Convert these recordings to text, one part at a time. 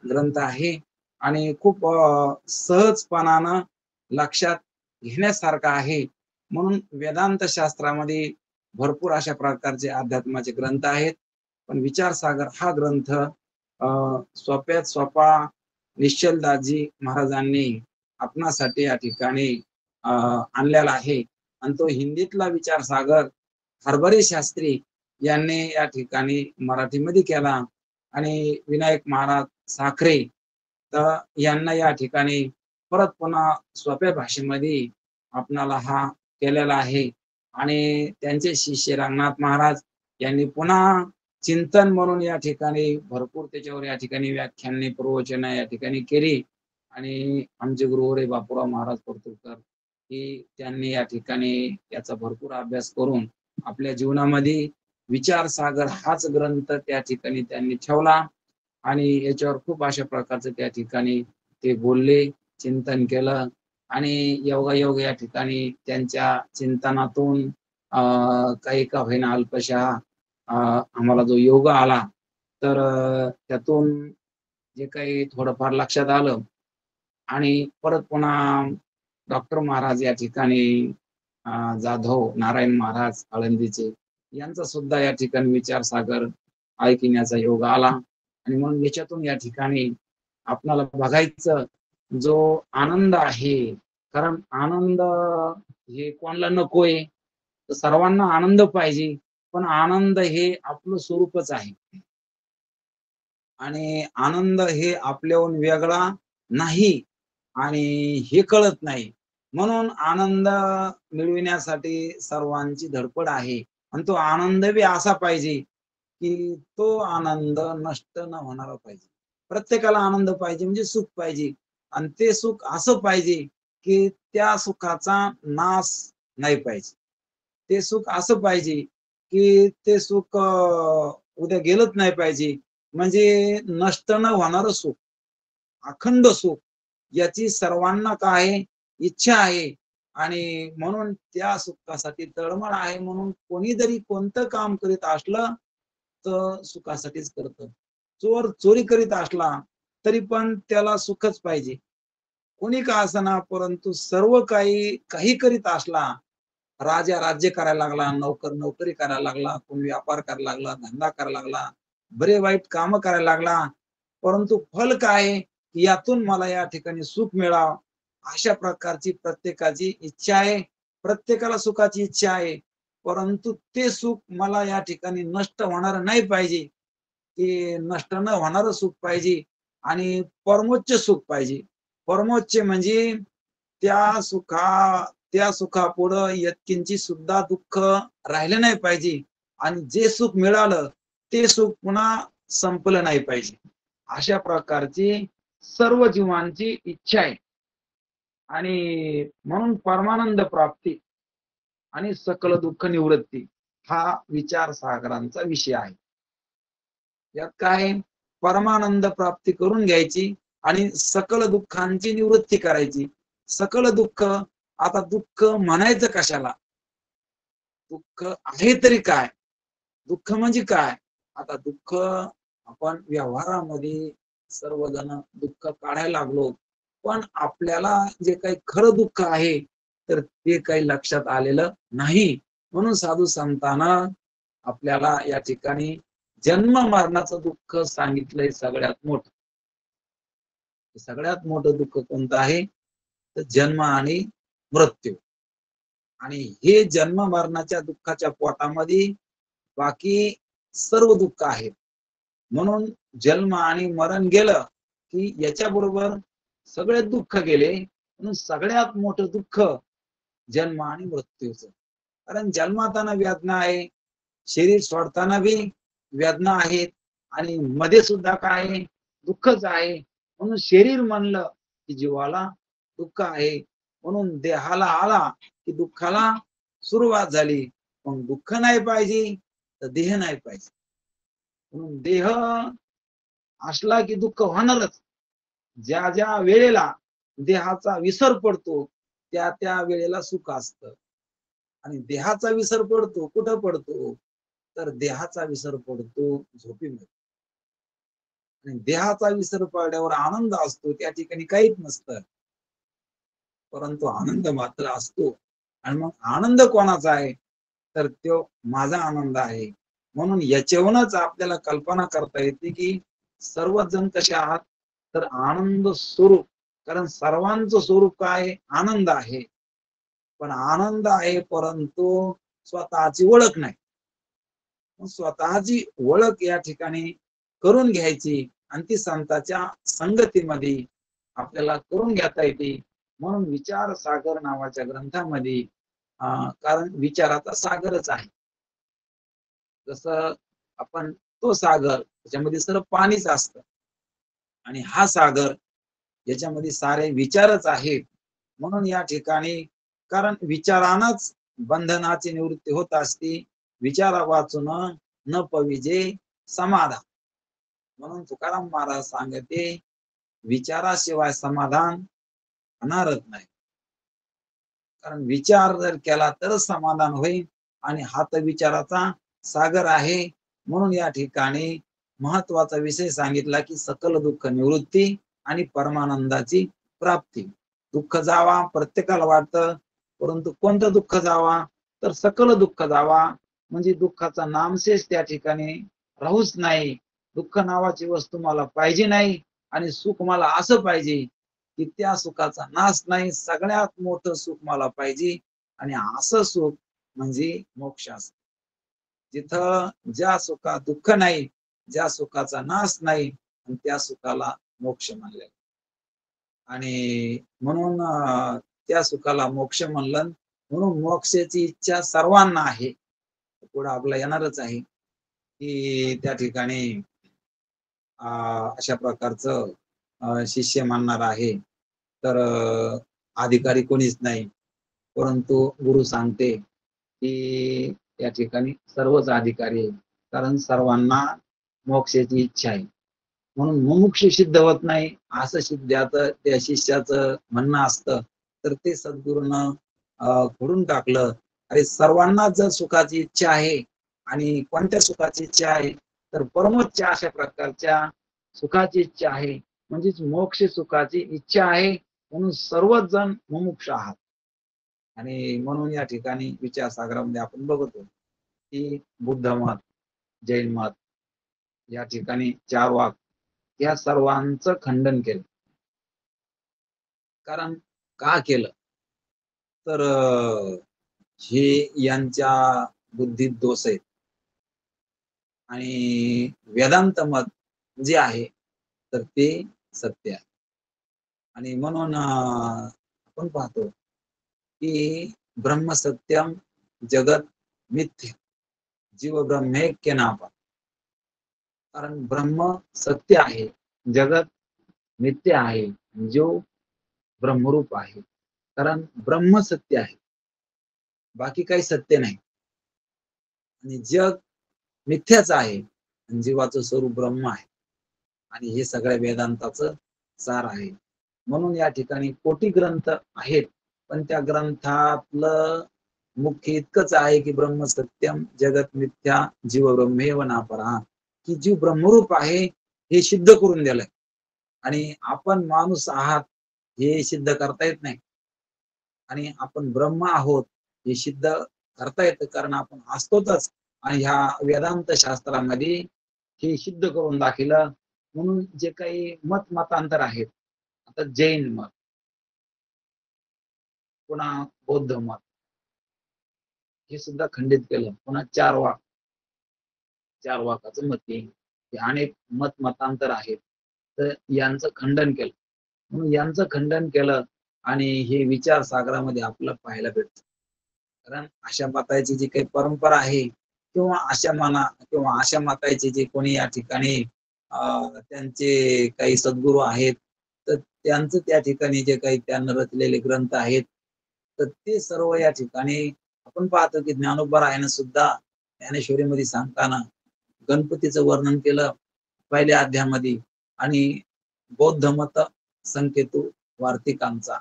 ग्रंथ आहे आणि खूप सहजपणानं लक्षात घेण्यासारखा आहे. म्हणून वेदांत शास्त्रामध्ये भरपूर अशा प्रकारचे अध्यात्माचे ग्रंथ आहेत. पण विचारसागर हा ग्रंथ सोप्यात सोपा निश्चलदासजी महाराजांनी आपणासाठी या ठिकाणी आणलेला आहे आणि तो हिंदीतला विचारसागर हरभरे शास्त्री यांनी या ठिकाणी मराठीमध्ये केला आणि विनायक महाराज साखरे तर यांना या ठिकाणी परत पुन्हा सोप्या भाषेमध्ये आपणाला हा केलेला आहे आणि त्यांचे शिष्य रंगनाथ महाराज यांनी पुन्हा चिंतन म्हणून या ठिकाणी भरपूर त्याच्यावर या ठिकाणी व्याख्याने प्रवचन या ठिकाणी केली आणि आमचे गुरुवरे बापूराव महाराज परतूरकर की त्यांनी या ठिकाणी याचा भरपूर अभ्यास करून आपल्या जीवनामध्ये विचारसागर हाच ग्रंथ त्या ठिकाणी त्यांनी ठेवला आणि याच्यावर खूप अशा प्रकारचं त्या ठिकाणी ते बोलले, चिंतन केलं आणि योगायोग या ठिकाणी त्यांच्या चिंतनातून काही का होईना अल्पशा आम्हाला जो योग आला तर त्यातून जे काही थोडंफार लक्षात आलं आणि परत पुन्हा डॉक्टर महाराज या ठिकाणी जाधव नारायण महाराज आळंदीचे यांचा सुद्धा या ठिकाणी विचारसागर ऐकण्याचा योग आला आणि म्हणून याच्यातून या ठिकाणी आपल्याला बघायचं जो आनंद आहे कारण आनंद हे कोणाला नकोय तर सर्वांना आनंद पाहिजे पण आनंद हे आपलं स्वरूपच आहे आणि आनंद हे आपल्याहून वेगळा नाही आणि हे कळत नाही म्हणून आनंद मिळविण्यासाठी सर्वांची धडपड आहे आणि तो आनंद बी असा पाहिजे की तो आनंद नष्ट न होणारा पाहिजे प्रत्येकाला आनंद पाहिजे म्हणजे सुख पाहिजे आणि ते सुख असं पाहिजे की त्या सुखाचा नाश नाही पाहिजे ते सुख असं पाहिजे की ते सुख उद्या गेलंच नाही पाहिजे म्हणजे नष्ट न होणारं सुख अखंड सुख याची सर्वांना काय इच्छा आहे आणि म्हणून त्या सुखासाठी तळमळ आहे म्हणून कोणी जरी कोणतं काम करीत असलं तर सुखासाठीच करत चोर चोरी करीत असला तरी पण त्याला सुखच पाहिजे कोणी का असना परंतु सर्व काही करीत असला राजा राज्य करायला लागला नोकर नोकरी करायला लागला कोणी व्यापार करायला लागला धंदा करायला लागला बरे वाईट काम करायला लागला परंतु फल काय यातून मला या ठिकाणी सुख मिळावं अशा प्रकारची प्रत्येकाची इच्छा आहे प्रत्येकाला सुखाची इच्छा आहे परंतु ते सुख मला या ठिकाणी नष्ट होणार नाही पाहिजे ते नष्ट न होणारं सुख पाहिजे आणि परमोच्च सुख पाहिजे परमोच्च म्हणजे त्या सुखापुढं यत्किंची सुद्धा दुःख राहिलं नाही पाहिजे आणि जे सुख मिळालं ते सुख पुन्हा संपलं नाही पाहिजे अशा प्रकारची सर्व जीवांची इच्छा आहे आणि म्हणून परमानंद प्राप्ती आणि सकल दुःख निवृत्ती हा विचार सागरांचा विषय आहे यात काय परमानंद प्राप्ती करून घ्यायची आणि सकल दुःखांची निवृत्ती करायची सकल दुःख आता दुःख म्हणायचं कशाला दुःख आहे तरी काय दुःख म्हणजे काय आता दुःख आपण व्यवहारामध्ये सर्वजण दुःख काढायला लागलो पण आपल्याला जे काही खरं दुःख आहे तर ते काही लक्षात आलेलं नाही म्हणून साधू संतांना आपल्याला या ठिकाणी जन्म मरणाचं दुःख सांगितलंय सगळ्यात मोठं दुःख कोणतं आहे तर जन्म आणि मृत्यू आणि हे जन्म मरणाच्या दुःखाच्या पोटामध्ये बाकी सर्व दुःख आहेत म्हणून जन्म आणि मरण गेलं की याच्या बरोबर सगळे दुःख गेले म्हणून सगळ्यात मोठं दुःख जन्म आणि मृत्यूच कारण जन्माताना वेदना आहे शरीर सोडताना बी वेदना आहेत आणि मध्ये सुद्धा काय दुःखच आहे म्हणून शरीर म्हणलं की जीवाला दुःख आहे म्हणून देहाला आला की दुःखाला सुरुवात झाली पण दुःख नाही पाहिजे तर देह नाही पाहिजे म्हणून देह असला की दुःख होणारच ज्या ज्या वेळेला देहाचा विसर पडतो त्या त्या वेळेला सुख असतं आणि देहाचा विसर पडतो कुठं पडतो तर देहाचा विसर पडतो झोपेमध्ये आणि देहाचा विसर पडल्यावर आनंद असतो, त्या ठिकाणी काहीच नसतं, परंतु आनंद मात्र असतो. आणि मग आनंद कोणाचा आहे? तर तो माझा आनंद आहे. म्हणून याच्यावरूनच आपल्याला कल्पना करता येते की सर्वजण कसे आहात, तर आनंद स्वरूप. कारण सर्वांचं स्वरूप काय? आनंद आहे. पण आनंद आहे, परंतु स्वतःची ओळख नाही. स्वतःची ओळख या ठिकाणी करून घ्यायची आणि ती संतांच्या संगतीमध्ये आपल्याला करून घेता येते. म्हणून विचार सागर नावाच्या ग्रंथामध्ये कारण विचाराचा सागरच आहे. जसं आपण तो सागर त्याच्यामध्ये सर्व पाणीच असतं आणि हा सागर याच्यामध्ये सारे विचारच आहेत. म्हणून या ठिकाणी कारण विचारानच बंधनाची निवृत्ती होत असते. विचारा वाचून न पविजे समाधान. म्हणून तुकाराम महाराज सांगते विचाराशिवाय समाधान होणारच नाही. कारण विचार जर केला तरच समाधान होईल आणि हा तर विचाराचा सागर आहे. म्हणून या ठिकाणी महत्वाचा विषय सांगितला की सकल दुःख निवृत्ती आणि परमानंदाची प्राप्ती. दुःख जावा प्रत्येकाला वाटतं, परंतु कोणतं दुःख जावा? तर सकल दुःख जावा. म्हणजे दुःखाचा नामशेष त्या ठिकाणी राहूच नाही. दुःख नावाची वस्तू मला पाहिजे नाही आणि सुख मला असं पाहिजे की त्या सुखाचा नाश नाही. सगळ्यात मोठं सुख मला पाहिजे आणि असं सुख म्हणजे मोक्ष असत. जिथं ज्या सुखात दुःख नाही, ज्या सुखाचा नाश नाही, आणि त्या सुखाला मोक्ष म्हणले. आणि म्हणून त्या सुखाला मोक्ष म्हणलं. म्हणून मोक्षाची इच्छा सर्वांना आहे. पुढे आपला येणारच आहे की त्या ठिकाणी अशा प्रकारचं शिष्य मानणार आहे. तर अधिकारी कोणीच नाही, परंतु गुरु सांगते की या ठिकाणी सर्वच अधिकारी आहे. कारण सर्वांना मोक्षाची इच्छा आहे. म्हणून मुमुक्ष सिद्ध होत नाही असं सिद्धाचं त्या शिष्याचं म्हणणं असतं. तर ते सद्गुरूनं खोडून टाकलं. अरे सर्वांना जर सुखाची इच्छा आहे आणि कोणत्या सुखाची इच्छा आहे, तर परमोच्च अशा प्रकारच्या सुखाची इच्छा आहे. म्हणजेच मोक्ष सुखाची इच्छा आहे. म्हणून सर्वच जण मुमुक्ष आहात. आणि म्हणून या ठिकाणी विचारसागरामध्ये आपण बघतो की बुद्ध मत, जैन मत या ठिकाणी चार्वाक या सर्वांचं खंडन केलं. कारण का केलं? तर हे यांच्या बुद्धीत दोष आहेत आणि वेदांत मत जे आहे तर ते सत्य आहे. आणि म्हणून आपण पाहतो की ब्रह्म सत्यम जगत मिथ्य जीव ब्रह्मैक्य नापा. कारण ब्रह्म सत्य आहे, जगत मिथ्य आहे, जो ब्रह्मरूप आहे. कारण ब्रह्म सत्य आहे, बाकी काही सत्य नाही. आणि जग मिथ्याच आहे, जीवाचं स्वरूप ब्रह्म आहे. आणि हे सगळ्या वेदांताचं सार आहे. म्हणून या ठिकाणी कोटी ग्रंथ आहेत, पण त्या ग्रंथातलं मुख्य इतकंच आहे की ब्रह्म सत्यम जगत मिथ्या जीव ब्रह्मेव नापरा. की जीव ब्रह्मरूप आहे हे सिद्ध करून दिलंय. आणि आपण माणूस आहात हे सिद्ध करता येत नाही. आणि आपण ब्रह्म आहोत हे सिद्ध करता येतं, कारण आपण असतोच. आणि ह्या वेदांत शास्त्रामध्ये हे सिद्ध करून दाखवलं. म्हणून जे काही मतांतर आहेत, आता जैन मत, पुन्हा बौद्ध मत हे सुद्धा खंडित केलं. पुन्हा चार वाकाचं मत हे अनेक मतांतर आहेत, तर यांचं खंडन केलं. म्हणून यांचं खंडन केलं आणि हे विचार सागरामध्ये आपल्याला पाहायला भेटतं. कारण अशा मताची जी काही परंपरा आहे किंवा अशा मताचे जे कोणी या ठिकाणी त्यांचे काही सद्गुरू आहेत, तर त्यांचं त्या ठिकाणी जे काही त्यांना रचलेले ग्रंथ आहेत, तर ते सर्व या ठिकाणी आपण पाहतो की ज्ञानोबा रायनं सुद्धा ज्ञानेश्वरीमध्ये सांगताना गणपतीचं वर्णन केलं पहिल्या अध्यायामध्ये आणि बौद्ध मत संकेतू वार्तिकांचा.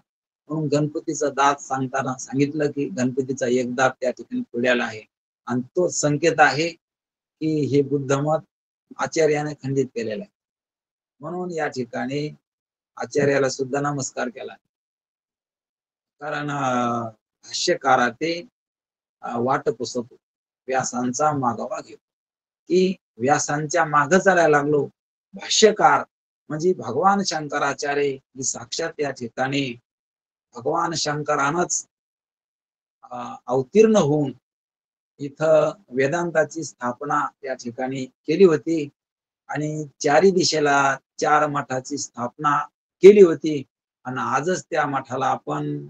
म्हणून गणपतीचा दात सांगताना सांगितलं की गणपतीचा एक दात त्या ठिकाणी पुढ्याला आहे आणि तो संकेत आहे की हे बुद्ध मत आचार्याने खंडित केलेलं आहे. म्हणून या ठिकाणी आचार्याला सुद्धा नमस्कार केला. कारण भाष्यकाराते वाट पुसतो, व्यासांचा मागोवा घेतो. की व्यासांच्या मागे चालायला लागलो. भाष्यकार म्हणजे भगवान शंकराचार्य ही साक्षात या ठिकाणी भगवान शंकरानंच अवतीर्ण होऊन इथं वेदांताची स्थापना या ठिकाणी केली होती आणि चारी दिशेला 4 मठाची स्थापना केली होती आणि आजच त्या मठाला आपण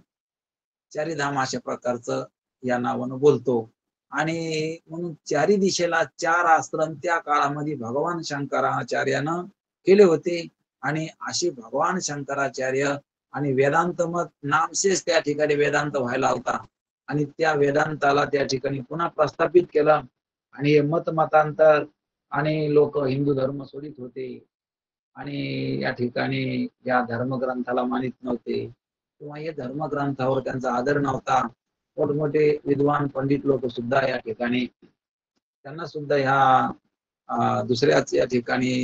चारीधाम अशा प्रकारचं या नावानं बोलतो. आणि म्हणून चारी दिशेला 4 आश्रम त्या काळामध्ये भगवान शंकराचार्यानं केले होते आणि अशी भगवान शंकराचार्य आणि वेदांत मत नामशेष त्या ठिकाणी वेदांत व्हायला होता आणि त्या वेदांताला त्या ठिकाणी पुन्हा प्रस्थापित केलं आणि हे मतांतर आणि लोक हिंदू धर्म सोडित होते आणि या ठिकाणी या धर्मग्रंथाला मानित नव्हते किंवा या धर्मग्रंथावर त्यांचा आदर नव्हता. मोठमोठे विद्वान पंडित लोक सुद्धा या ठिकाणी त्यांना सुद्धा ह्या दुसऱ्याच या ठिकाणी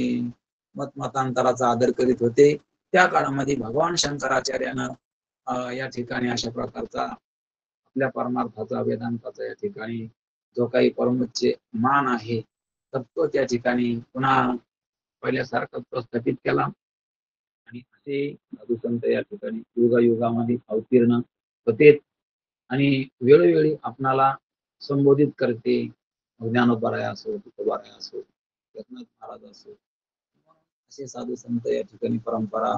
मतांतराचा आदर करीत होते. त्या काळामध्ये भगवान शंकराचार्यानं या ठिकाणी अशा प्रकारचा आपल्या परमार्थाचा वेदांताचा या ठिकाणी जो काही परमोच्च मान आहे तर तो त्या ठिकाणी पुन्हा पहिल्यासारखा प्रस्थापित केला आणि असे साधू संत या ठिकाणी युगायुगामध्ये अवतीर्ण होते आणि वेळोवेळी आपणाला संबोधित करते. ज्ञानोबाराय असो, तुकोबाराय असो, एकनाथ महाराज असो, असे साधू संत या ठिकाणी परंपरा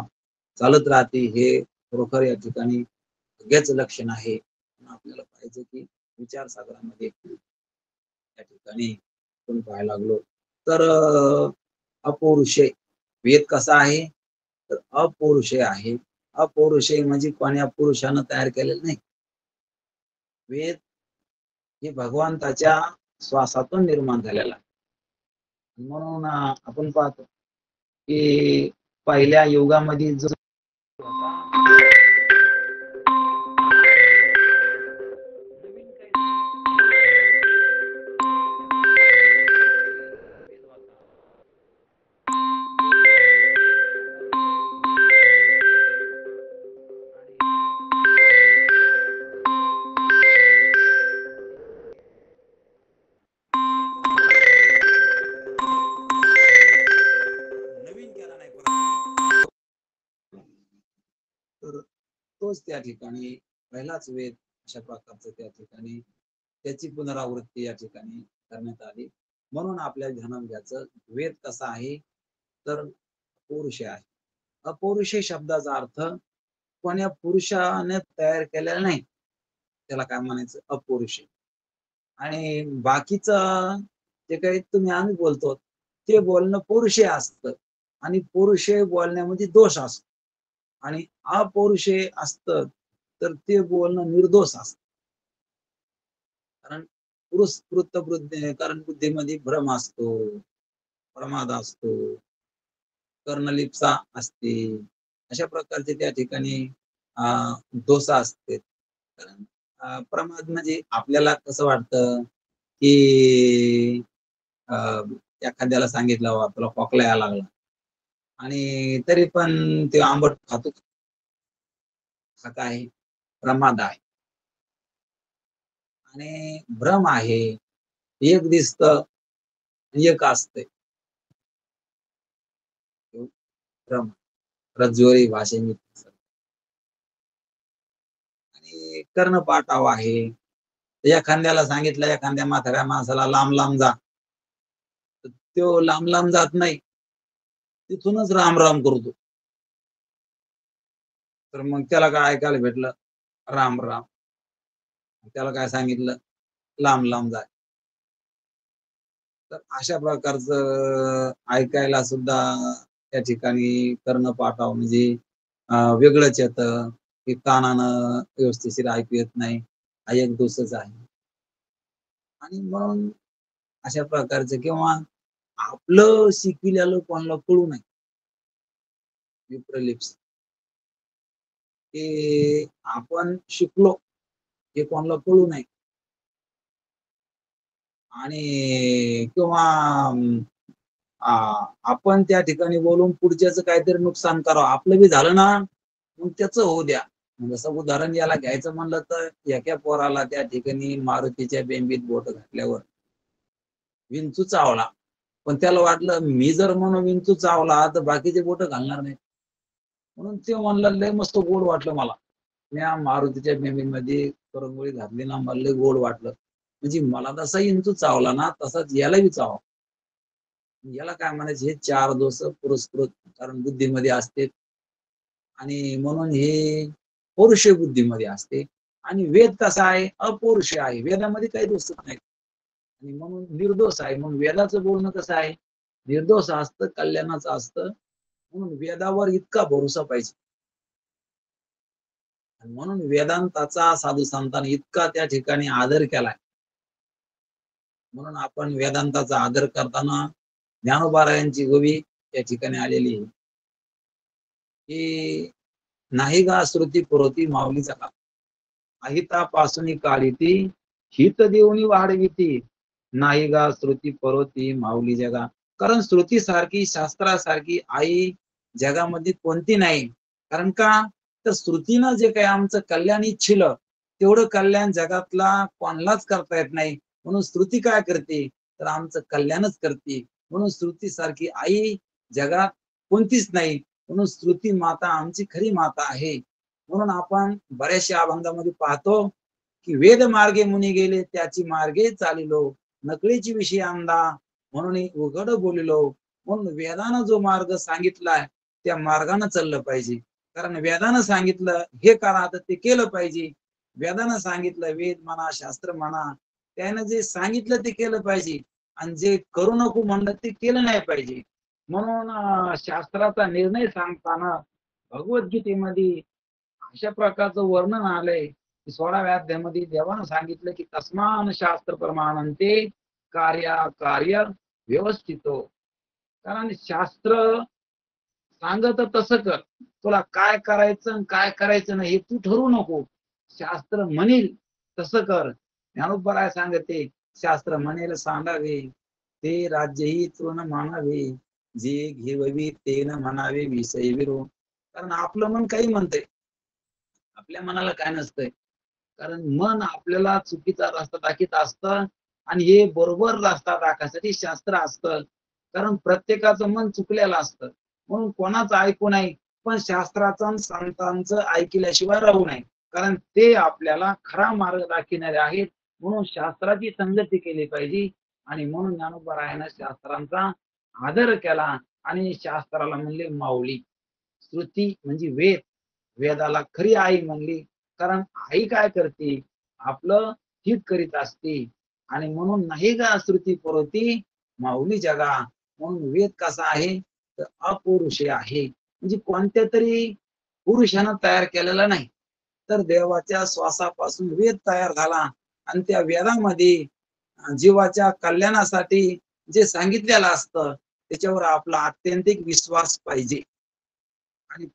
चालत राहते. हे खरोखर या ठिकाणी सगळ्याच लक्षण आहे. आपल्याला पाहिजे की विचारसागरामध्ये या ठिकाणी आपण पाहायला लागलो तर अपौरुषेय वेद कसा आहे तर अपौरुषेय आहे. अपौरुषेय म्हणजे कोण्या पुरुषानं तयार केलेलं नाही. वेद हे भगवंताच्या श्वासातून निर्माण झालेला आहे. म्हणून आपण पाहतो की पहिल्या युगामध्ये जो तर तोच त्या ठिकाणी पहिलाच वेद अशा प्रकारचं त्या ठिकाणी त्याची पुनरावृत्ती या ठिकाणी करण्यात आली. म्हणून आपल्या ध्यानात घ्यायचं वेद कसा आहे तर अपौरुषेय आहे. अपौरुषेय शब्दाचा अर्थ कोण्या पुरुषाने तयार केलेला नाही त्याला काय म्हणायचं अपौरुषेय. आणि बाकीचं जे काही तुम्ही आम्ही बोलतो ते बोलणं पौरुषेय असतं आणि पौरुषेय बोलण्यामध्ये दोष असतो आणि अपौरुषेय असतं तर ते बोलणं निर्दोष असत. कारण पुरुषकृत बुद्धी कारण बुद्धीमध्ये भ्रम असतो, प्रमाद असतो, कर्णलिप्सा असते, अशा प्रकारचे त्या ठिकाणी दोष असते. कारण प्रमाद म्हणजे आपल्याला कसं वाटतं की एखाद्याला सांगितलं आपला खोकला यायला लागला आणि तरी पण ते आंबट खातो. हा काय प्रमाद आहे आणि भ्रम आहे. एक दिसत एक असतंय भ्रम रज्जुवरी भाषेने आणि कर्णपाठाव आहे. एखाद्याला सांगितलं एखाद्या म्हाताऱ्या माणसाला लांब लांब जा तो लांब लांब जात नाही तिथूनच राम राम करतो. तर मग त्याला काय ऐकायला भेटलं राम राम. त्याला काय सांगितलं लांब लांब जाय. तर अशा प्रकारचं ऐकायला सुद्धा त्या ठिकाणी कर्णपाठाव म्हणजे वेगळंच येतं की कानानं व्यवस्थित ऐकू येत नाही. हा एक दोषच आहे. आणि मग अशा प्रकारचं किंवा आपलं शिकलेलं कोणाला कळू नये विप्रलिप्स की आपण शिकलो हे कोणाला कळू नये आणि किंवा आपण त्या ठिकाणी बोलून पुढच्याच काहीतरी नुकसान करावं, आपलं बी झालं ना मग त्याचं होऊ द्या. जसं उदाहरण याला घ्यायचं म्हणलं तर एका पोराला त्या ठिकाणी मारुतीच्या बेंबीत बोट घातल्यावर विंचू चावला, पण त्याला वाटलं मी जर म्हणून विंचू चावला तर बाकीचे बोट घालणार नाही, म्हणून ते म्हणलं लय मस्त गोड वाटलं मला. मी मारुतीच्या बेंबीमध्ये करंगोळी घातली ना, मला लय गोड वाटलं. म्हणजे मला तसा विंचू चावला ना तसाच यालाही चावा. याला काय म्हणायचे, हे चार दोष पुरस्कृत कारण बुद्धीमध्ये असते आणि म्हणून हे पौरुष बुद्धीमध्ये असते. आणि वेद कसा आहे, अपौरुष आहे, वेदामध्ये काही दोष नाही आणि म्हणून निर्दोष आहे. म्हणून वेदाचं बोलणं कसं आहे, निर्दोष असतं, कल्याणाचं असतं. म्हणून वेदावर इतका भरोसा पाहिजे आणि म्हणून वेदांताचा साधू संतांनी इतका त्या ठिकाणी आदर केलाय. म्हणून आपण वेदांताचा आदर करताना ज्ञानोबारायांची गोवी या ठिकाणी आलेली आहे की नाही गा श्रुती पुरवती माऊलीचा का अहितापासून काळी ती हित देऊनी वाढविती नाही गा श्रुती पुरवती माऊली जगा. कारण श्रुती सारखी शास्त्रासारखी आई जगामध्ये कोणती नाही. कारण का तर श्रुतीनं जे काही आमचं कल्याण इच्छिलं तेवढं कल्याण जगातला कोणालाच करता येत नाही. म्हणून श्रुती काय करते तर आमचं कल्याणच करते. म्हणून श्रुती सारखी आई जगात कोणतीच नाही. म्हणून श्रुती माता आमची खरी माता आहे. म्हणून आपण बऱ्याचशा अभंगामध्ये पाहतो की वेद मार्गे मुनी गेले त्याची मार्गे चालिलो नकळीची विषय अंदा म्हणून उघड बोलिलो. म्हणून वेदानं जो मार्ग सांगितलाय त्या मार्गाने चाललं पाहिजे. कारण वेदानं सांगितलं हे करा तर ते केलं पाहिजे. वेदानं सांगितलं, वेद म्हणा शास्त्र म्हणा, त्यानं जे सांगितलं ते केलं पाहिजे आणि जे करू नको म्हणलं ते केलं नाही पाहिजे. म्हणून शास्त्राचा निर्णय सांगताना भगवद्गीतेमध्ये अशा प्रकारचं वर्णन आलंय की 16व्या अध्यायामध्ये देवानं सांगितलं की तस्मान शास्त्र प्रमाणंते कार्य व्यवस्थितो. कारण शास्त्र सांगत तसं कर, तुला काय करायचं काय करायचं नाही हे तू ठरवू नको. शास्त्र म्हणेल तसं कर. ज्ञानोबराय सांगते शास्त्र म्हणेल सांगावे ते राज्यही तृण मानावे जे घेववी ते न म्हणावे विषय विरो. कारण आपलं मन काही म्हणतंय, आपल्या मनाला काय नसतंय. कारण मन आपल्याला चुकीचा रस्ता दाखवत असतं आणि हे बरोबर रस्ता दाखवण्यासाठी शास्त्र असतं. कारण प्रत्येकाचं मन चुकलेलं असतं. म्हणून कोणाचं ऐकू नाही, पण शास्त्राचं संतांचं ऐकल्याशिवाय राहू नये. कारण ते आपल्याला खरा मार्ग दाखविणारे आहेत. म्हणून शास्त्राची संगती केली पाहिजे आणि म्हणून ज्ञानोबरायानं शास्त्रांचा आदर केला आणि शास्त्राला म्हणले माऊली. श्रुती म्हणजे वेद, वेदाला खरी आई म्हणली. कारण आई काय करते, आपलं हित करीत असते आणि म्हणून नाही गा श्रुती पुरवती माऊली जगा. म्हणून वेद कसा आहे तर अपौरुष आहे. म्हणजे कोणत्या तरी पुरुषानं तयार केलेला नाही, तर देवाच्या श्वासापासून वेद तयार झाला आणि त्या वेदामध्ये जीवाच्या कल्याणासाठी जे सांगितलेलं असतं त्याच्यावर आपला आत्यंतिक विश्वास पाहिजे. आणि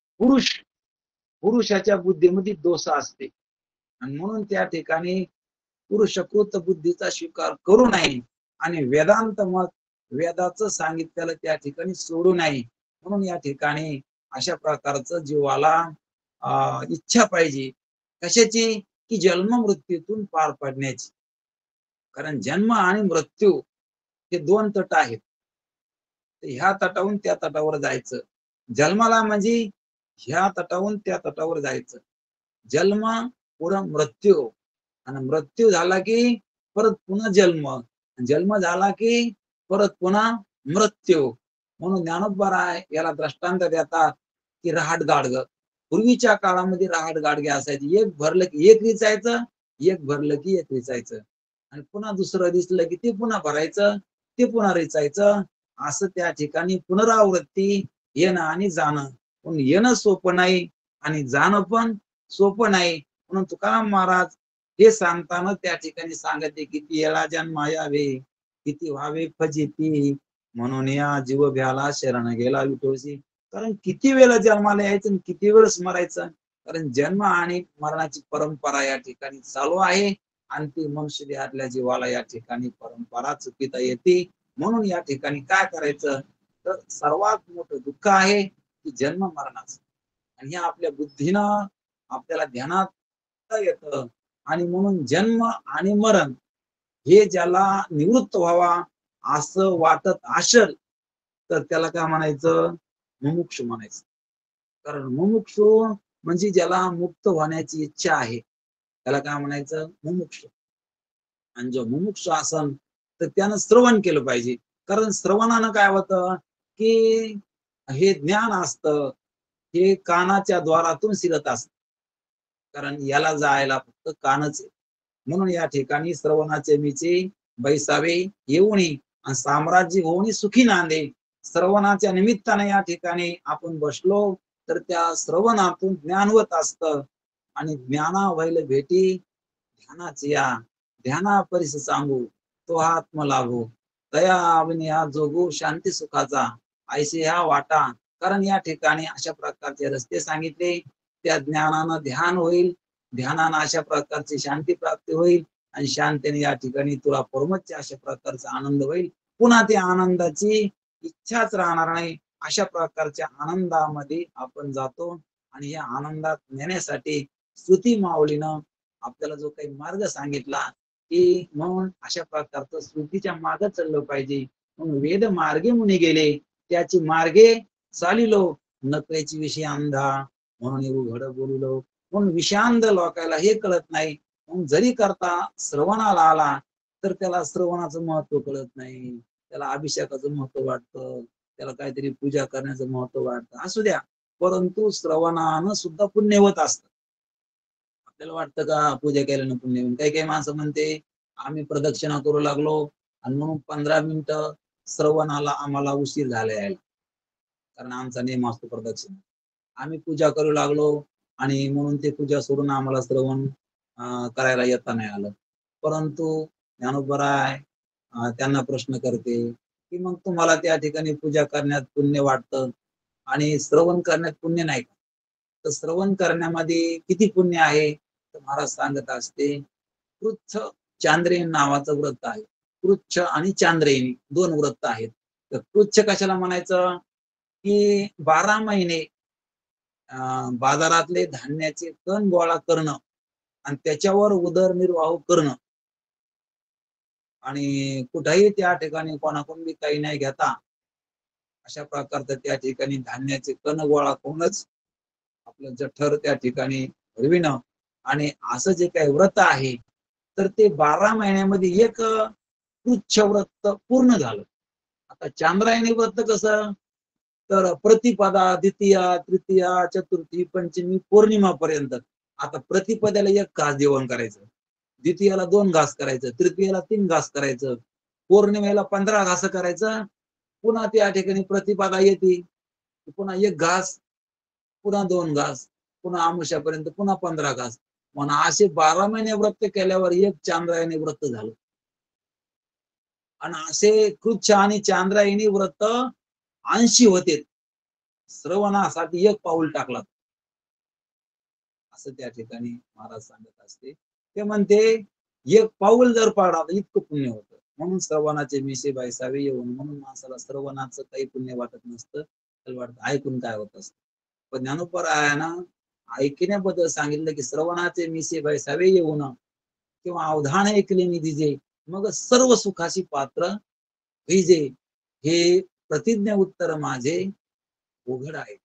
पुरुषाच्या बुद्धीमध्ये दोष असते आणि म्हणून त्या ठिकाणी पुरुषकृत बुद्धीचा स्वीकार करू नये आणि वेदांत मत वेदाचं सांगितलेलं त्या ठिकाणी सोडू नये. म्हणून या ठिकाणी अशा प्रकारचं जीवाला इच्छा पाहिजे. कशाची की जन्म मृत्यूतून पार पडण्याची. कारण जन्म आणि मृत्यू हे दोन तट आहेत. ह्या तटावून त्या तटावर जायचं. जन्माला म्हणजे ह्या तटावून त्या तटावर जायचं. जन्म पुढं मृत्यू आणि मृत्यू झाला की परत पुन्हा जन्म, जन्म झाला की परत पुन्हा मृत्यू. म्हणून ज्ञानोबराय याला दृष्टांत देतात की रहाट गाडग. पूर्वीच्या काळामध्ये रहाट गाडगे असायचे. एक भरलं की एक विचायचं, एक भरलं की एक विचायचं आणि पुन्हा दुसरं दिसलं की ते पुन्हा भरायचं, ते पुन्हा रिचायचं. असं त्या ठिकाणी पुनरावृत्ती येणं आणि जाणं. पण येणं सोपं नाही आणि जाणं पण सोपं नाही. म्हणून तुकाराम महाराज हे सांगताना त्या ठिकाणी सांगते किती येळा जन्म यावे किती व्हावे फजिती म्हणून या जीव भ्याला शरण गेला विठोसी. कारण किती वेळा जन्माला यायचं आणि किती वेळ स्मरायचं. कारण जन्म आणि मरणाची परंपरा या ठिकाणी चालू आहे आणि ती मनुष्य देहातल्या जीवाला या ठिकाणी परंपरा चुकीता येते. म्हणून या ठिकाणी काय करायचं तर सर्वात मोठं दुःख आहे की जन्म मरणाचं. आणि हे आपल्या बुद्धीनं आपल्याला ध्यानात येतं. आणि म्हणून जन्म आणि मरण हे ज्याला निवृत्त व्हावा असं वाटत असेल, तर त्याला काय म्हणायचं? मुमुक्षू म्हणायचं. कारण मुमुक्षू म्हणजे ज्याला मुक्त होण्याची इच्छा आहे, त्याला काय म्हणायचं? मुमुक्षू. आणि जो मुमुक्षू असन तर त्यानं श्रवण केलं पाहिजे. कारण श्रवणानं काय होतं, की हे ज्ञान असतं, हे कानाच्या द्वारातून शिरत असतं. कारण याला जायला फक्त कानच आहे. म्हणून या ठिकाणी श्रवणाचे मीचे बैसावे येऊनी आणि साम्राज्य होऊनी सुखी नांदे. श्रवणाच्या निमित्ताने या ठिकाणी आपण बसलो तर त्या श्रवणातून ज्ञान होत असतं आणि ज्ञाना व्हायला भेटी ध्यानाची या ध्याना परिस सांगू तो हा आत्म लाभो दया अविनया जोगू शांती सुखाचा ऐसे ह्या वाटा. कारण या ठिकाणी अशा प्रकारचे रस्ते सांगितले. त्या ज्ञानानं ध्यान होईल, ध्यानानं अशा प्रकारची शांती प्राप्ती होईल आणि शांतीने या ठिकाणी तुला परमच्च अशा प्रकारचा आनंद होईल. पुन्हा त्या आनंदाची इच्छाच राहणार नाही. अशा प्रकारच्या आनंदामध्ये आपण जातो आणि या आनंदात नेण्यासाठी स्तुती माऊलीनं आपल्याला जो काही मार्ग सांगितला की म्हणून अशा प्रकारचं श्रुतीच्या मागे चाललं पाहिजे. म्हणून वेद मार्गे मुनी गेले त्याची मार्गे चालिलो नकळेची विषय अंधा म्हणून उघड बोलिलो. म्हणून विषांध लोकायला हे कळत नाही. म्हणून जरी करता श्रवणाला आला तर त्याला श्रवणाचं महत्व कळत नाही. त्याला अभिषेकाचं महत्व वाटतं, त्याला काहीतरी पूजा करण्याचं महत्व वाटतं. असू द्या, परंतु श्रवणानं सुद्धा पुण्य होत असतं. आपल्याला वाटतं का पूजा केल्यानं पुण्य होईल? काही काही माणसं म्हणते आम्ही प्रदक्षिणा करू लागलो आणि म्हणून 15 मिनिटं श्रवणाला आम्हाला उशीर झाला यायला, कारण आमचा नियम असतो प्रदक्षिणा. आम्ही पूजा करू लागलो आणि म्हणून ते पूजा सोडून आम्हाला श्रवण करायला येता नाही आलं. परंतु ज्ञानोबराय त्यांना प्रश्न करते की मग तुम्हाला त्या ठिकाणी पूजा करण्यात पुण्य वाटतं आणि श्रवण करण्यात पुण्य नाही का? तर श्रवण करण्यामध्ये किती पुण्य आहे? तर महाराज सांगत असते, पृच्छ चांद्रेयन नावाचं व्रत आहे. पृच्छ आणि चांद्रेयनी 2 व्रत आहेत. तर पृच्छ कशाला म्हणायचं? की 12 महिने बाजारातले धान्याचे तण गोळा करणं आणि त्याच्यावर उदरनिर्वाह करणं आणि कुठेही त्या ठिकाणी कोणाकडून बी काही नाही घेता अशा प्रकारचं त्या ठिकाणी धान्याचे कण गोळा करूनच आपलं जठर त्या ठिकाणी भरविणं आणि असं जे काही व्रत आहे तर ते 12 महिन्यामध्ये एक तुच्छ व्रत पूर्ण झालं. आता चांद्रायणी व्रत कसं? तर प्रतिपदा, द्वितीया, तृतीया, चतुर्थी, पंचमी, पौर्णिमा पर्यंत. आता प्रतिपदाला 1 घास जेवण करायचं, द्वितीयाला 2 घास करायचं, तृतीयाला 3 घास करायचं, पौर्णिमेला 15 घास करायचं. पुन्हा त्या ठिकाणी प्रतिपदा येते, पुन्हा 1 घास, पुन्हा 2 घास, पुन्हा अमावास्यापर्यंत पुन्हा 15 घास. म्हणून असे 12 महिने व्रत केल्यावर 1 चांद्रायणी व्रत झालं. आणि असे कृच्छ आणि चांद्रायणी व्रत 80 होते. श्रवणासाठी 1 पाऊल टाकला. असं त्या ठिकाणी महाराज सांगत असते. ते म्हणते 1 पाऊल जर पाडा तर इतकं पुण्य होतं. म्हणून श्रवणाचे मिसे बैसावे येऊन. म्हणून माणसाला श्रवणाचं काही पुण्य वाटत नसतं. त्याला वाटतं ऐकून काय होत असतं. पण ज्ञानोबरायानं ऐकण्याबद्दल सांगितलं की श्रवणाचे मिसे बैसावे येऊन किंवा अवधान ऐकले निधीजे मग सर्व सुखाची पात्र होईजे. हे प्रतिज्ञा उत्तर माझे उघड आहे.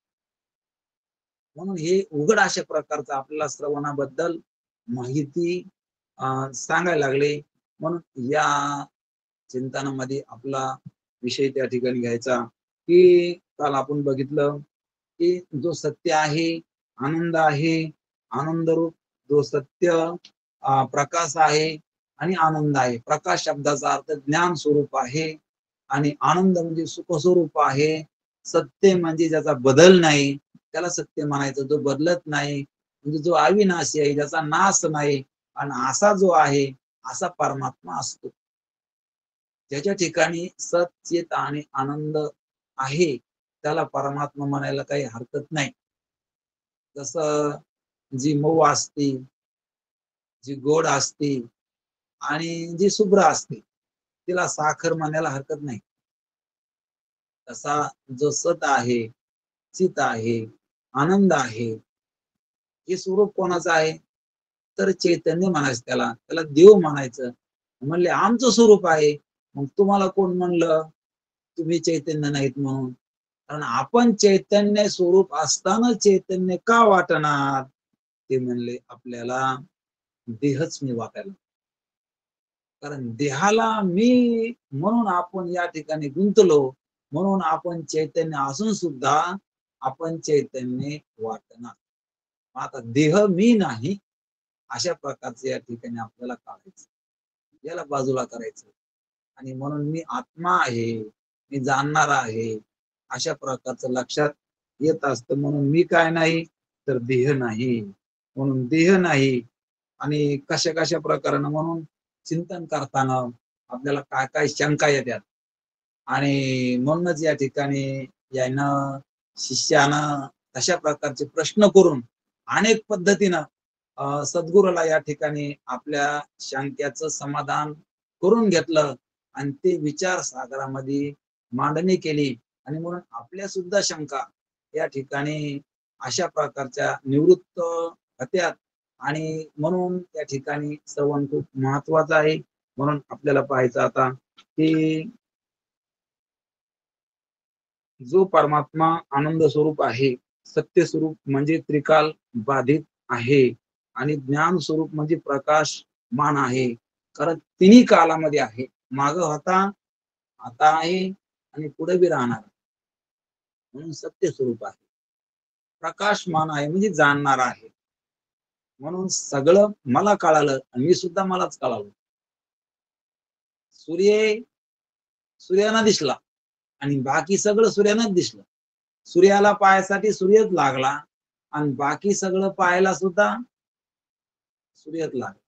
म्हणून हे उघड अशा प्रकारचं आपल्याला श्रवणाबद्दल माहिती सांगायला लागले. म्हणून या चिंतनामध्ये आपला विषय त्या ठिकाणी घ्यायचा की काल आपण बघितलं की जो सत्य आहे, आनंद आहे, आनंदरूप जो सत्य प्रकाश आहे आणि आनंद आहे. प्रकाश शब्दाचा अर्थ ज्ञान स्वरूप आहे आणि आनंद म्हणजे सुख स्वरूप आहे. सत्य म्हणजे ज्याचा बदल नाही त्याला सत्य म्हणायचं. जो बदलत नाही म्हणजे जो अविनाशी आहे, ज्याचा नाश नाही आणि असा जो आहे असा परमात्मा असतो. ज्याच्या ठिकाणी सत, चित आणि आनंद आहे त्याला परमात्मा म्हणायला काही हरकत नाही. जसं जी मऊ असते, जी गोड असते आणि जी शुभ्र असते तिला साखर म्हणायला हरकत नाही. तसा जो सत आहे, चित आहे, आनंद आहे, हे स्वरूप कोणाचं आहे? तर चैतन्य म्हणायचं त्याला, त्याला देव म्हणायचं. म्हणले आमचं स्वरूप आहे. मग तुम्हाला कोण म्हणलं तुम्ही चैतन्य नाहीत म्हणून? कारण आपण चैतन्य स्वरूप असताना चैतन्य का वाटणार? ते म्हणले आपल्याला देहच मी वाटायला. कारण देहाला मी म्हणून आपण या ठिकाणी गुंतलो, म्हणून आपण चैतन्य असून सुद्धा आपण चैतन्य वाटणार. आता देह मी नाही अशा प्रकारचे या ठिकाणी आपल्याला काढायचं, याला बाजूला करायचं. आणि म्हणून मी आत्मा आहे, मी जाणणार आहे, अशा प्रकारचं लक्षात येत असतं. म्हणून मी काय नाही तर देह नाही, म्हणून देह नाही. आणि कशा कशा प्रकारानं म्हणून चिंतन करताना आपल्याला काय काय शंका येतात. आणि म्हणूनच या ठिकाणी यानं शिष्यानं तशा प्रकारचे प्रश्न करून अनेक पद्धतीनं सद्गुरूला या ठिकाणी आपल्या शंक्याचं समाधान करून घेतलं आणि ते विचार सागरामध्ये मांडणी केली. आणि म्हणून आपल्या सुद्धा शंका या ठिकाणी अशा प्रकारच्या निवृत्त होत्यात. आणि म्हणून त्या ठिकाणी श्रवण खूप महत्वाचं आहे. म्हणून आपल्याला पाहायचं आता की जो परमात्मा आनंद स्वरूप आहे, सत्य स्वरूप म्हणजे त्रिकाल बाधित आहे आणि ज्ञान स्वरूप म्हणजे प्रकाशमान आहे. कारण तिन्ही कालामध्ये आहे. माग होता, आता आहे आणि पुढे बी राहणार. म्हणून सत्य स्वरूप आहे. प्रकाशमान आहे म्हणजे जाणणार आहे. म्हणून सगळं मला कळालं आणि मी सुद्धा मलाच कळालो. सूर्य सूर्याला दिसला आणि बाकी सगळं सूर्यानंच दिसलं. सूर्याला पाहायसाठी सूर्यच लागला आणि बाकी सगळं पाहायला सुद्धा सूर्यच लागला.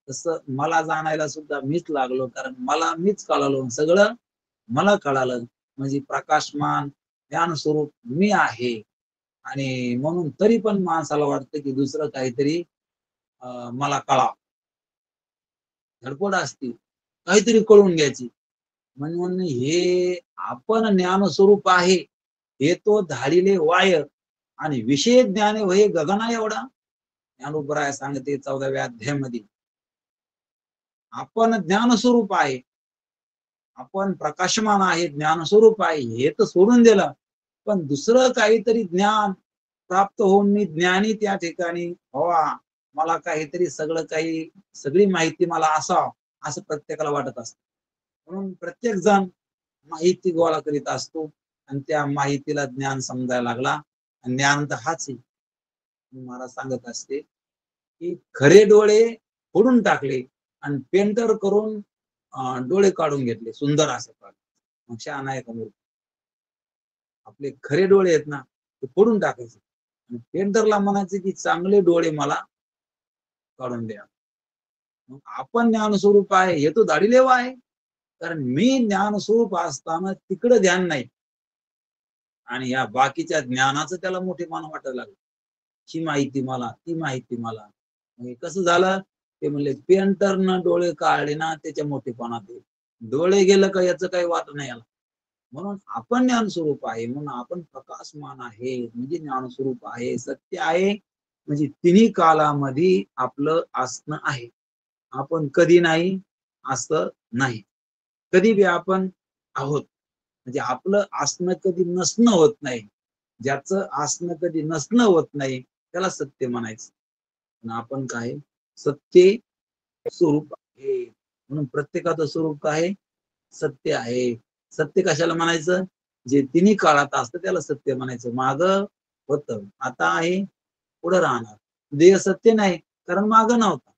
तसं मला जाणायला सुद्धा मीच लागलो, कारण मला मीच कळालो, सगळं मला कळालं. म्हणजे प्रकाशमान ज्ञान स्वरूप मी आहे. आणि म्हणून तरी पण माणसाला वाटतं की दुसरं काहीतरी मला कळावं. धडपड असते काहीतरी कळून घ्यायची. म्हणून हे आपण ज्ञानस्वरूप आहे, हे तो धाडिले वाय आणि विषय ज्ञान हे गगना एवढा. ज्ञानोबराय सांगते 14व्या अध्यायामध्ये आपण ज्ञानस्वरूप आहे, आपण प्रकाशमान आहे, ज्ञानस्वरूप आहे, हे तर सोडून दिलं. पण दुसरं काहीतरी ज्ञान प्राप्त होऊन मी ज्ञानी त्या ठिकाणी व्हावा, मला काहीतरी सगळं काही सगळी माहिती मला असावं असं प्रत्येकाला वाटत असतं. म्हणून प्रत्येक जण माहिती गोळा करीत असतो आणि त्या माहितीला ज्ञान समजायला लागला. ज्ञान तर हाच आहे. मला सांगत असते की खरे डोळे फोडून टाकले आणि पेंटर करून डोळे काढून घेतले सुंदर असं काढून. मग शहाणा आहे का मूर्ख? आपले खरे डोळे आहेत ना ते फोडून टाकायचे आणि पेंटरला म्हणायचे की चांगले डोळे मला काढून द्या. मग आपण ज्ञानस्वरूप आहे हे तो धाडिलेवा आहे. कारण मी ज्ञानस्वरूप असताना तिकडे ध्यान नाही आणि या बाकीच्या ज्ञानाचं त्याला मोठेपणा वाटायला लागलं. ही माहिती मला, ती माहिती मला. मग कसं झालं? ते म्हणले पेंटरनं डोळे काढले ना त्याच्या मोठेपणात आहे. डोळे गेलं का याचं काही वाट नाही याला. म्हणून आपण ज्ञानस्वरूप आहे, म्हणून आपण प्रकाशमान आहे म्हणजे ज्ञानस्वरूप आहे, सत्य आहे. म्हणजे तिन्ही कालामध्ये आपलं असणं आहे. आपण कधी नाही असं नाही. कधी बी आपण आहोत. म्हणजे आपलं असणं कधी नसणं होत नाही. ज्याचं असणं कधी नसणं होत नाही त्याला सत्य म्हणायचं. पण आपण काय सत्य स्वरूप आहे. म्हणून प्रत्येकाचं स्वरूप काय सत्य आहे. सत्य कशाला म्हणायचं? जे तिन्ही काळात असतं त्याला सत्य म्हणायचं. माग होतं, आता आहे, पुढे राहणार. देह सत्य नाही कारण माग नव्हता,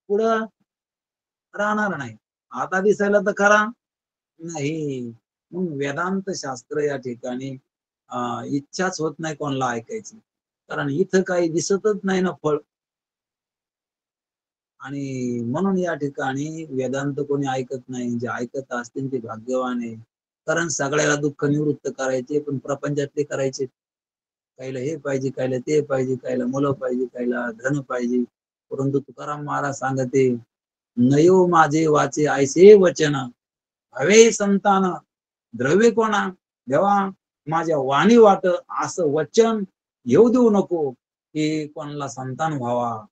पुढं राहणार नाही. आता दिसायला तर खरा नाही. मग वेदांत शास्त्र या ठिकाणी इच्छाच होत नाही कोणाला ऐकायची. कारण इथं काही दिसतच नाही ना फळ. आणि म्हणून या ठिकाणी वेदांत कोणी ऐकत नाही. जे ऐकत असतील ते भाग्यवान आहे. कारण सगळ्याला दुःख निवृत्त करायचे, पण प्रपंचातले करायचे. काहीला हे पाहिजे, काहीला ते पाहिजे, काहीला मुलं पाहिजे, काहीला धन पाहिजे. परंतु तुकाराम महाराज सांगते, नयो माझे वाचे ऐसे वचन हवे संतान द्रव्य कोणा देवा माझ्या वाणी वाट असं वचन येऊ देऊ नको की कोणाला संतान व्हावा,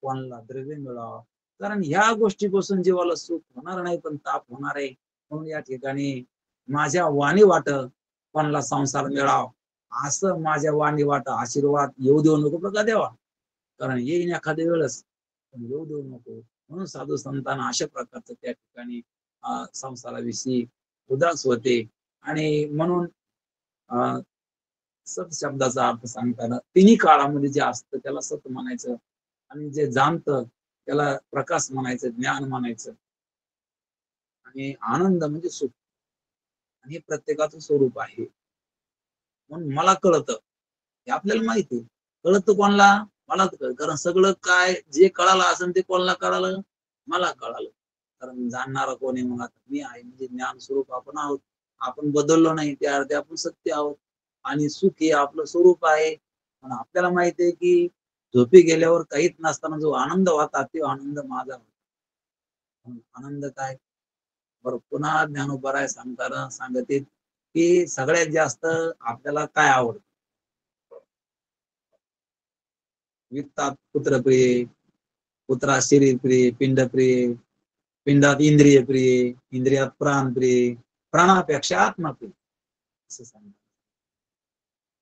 कोणाला द्रव्य मिळावं. कारण ह्या गोष्टीपासून जीवाला सुख होणार नाही, पण ताप होणार आहे. म्हणून या ठिकाणी माझ्या वाणी वाट कोणाला संसार मिळाव असं माझ्या वाणी वाट आशीर्वाद येऊ देऊ नको बघा देवा. कारण येईन एखाद्या वेळेस, पण येऊ देऊ नको. म्हणून साधू संतांना अशा प्रकारचं त्या ठिकाणी संसाराविषयी उदास होते. आणि म्हणून सत शब्दाचा अर्थ सांगताना तिन्ही काळामध्ये जे असतं त्याला सत म्हणायचं, आणि जे जाणतं त्याला प्रकाश म्हणायचं, ज्ञान म्हणायचं. आणि आनंद म्हणजे सुख, आणि हे प्रत्येकाचं स्वरूप आहे. म्हणून मला कळतं, हे आपल्याला माहिती आहे. कळतं कोणाला? मलाच कळतं. कारण सगळं काय जे कळालं असेल ते कोणाला कळालं? मला कळालं. कारण जाणणारा कोण आहे? मग आता मी आहे, म्हणजे ज्ञान स्वरूप आपण आहोत. आपण बदललो नाही, त्या अर्थी आपण सत्य आहोत. आणि सुख हे आपलं स्वरूप आहे. पण आपल्याला माहिती आहे की झोपी गेल्यावर काहीच नसताना जो आनंद होता तो आनंद माझा होता. आनंद काय? बरं, पुन्हा ज्ञानोबराय सांगताना सांगते की सगळ्यात जास्त आपल्याला काय आवडतं? वित्तात पुत्रप्रिय, पुत्रात शरीरप्रिय, पिंडप्रिय, पिंडात इंद्रियप्रिय, इंद्रियात प्राणप्रिय, प्राणापेक्षा आत्माप्रिय, असं सांगतात.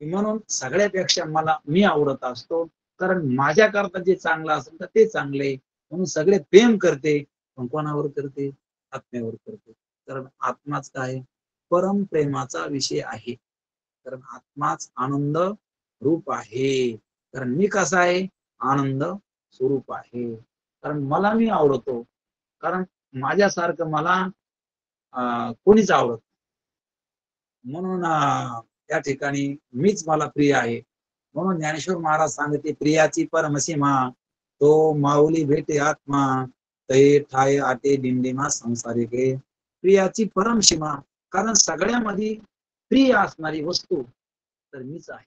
म्हणून सगळ्यापेक्षा मला मी आवडत असतो, कारण माझ्याकरता जे चांगलं असेल तर ते चांगले. म्हणून सगळे प्रेम करते, पण कोणावर करते? आत्म्यावर करते. कारण आत्माच काय? परम प्रेमाचा विषय आहे. कारण आत्माच आनंद रूप आहे. कारण मी कसा आहे? आनंद स्वरूप आहे. कारण मला मी आवडतो, कारण माझ्यासारखं मला कोणीच आवडत. म्हणून त्या ठिकाणी मीच मला प्रिय आहे. म्हणून ज्ञानेश्वर महाराज सांगते, प्रियाची परमसीमा तो माऊली भेटे आत्मा, तै ठाय आटे दिंडीमा संसारिके. प्रियाची परमसीमा, कारण सगळ्यामध्ये प्रिय असणारी वस्तू तर मीच आहे.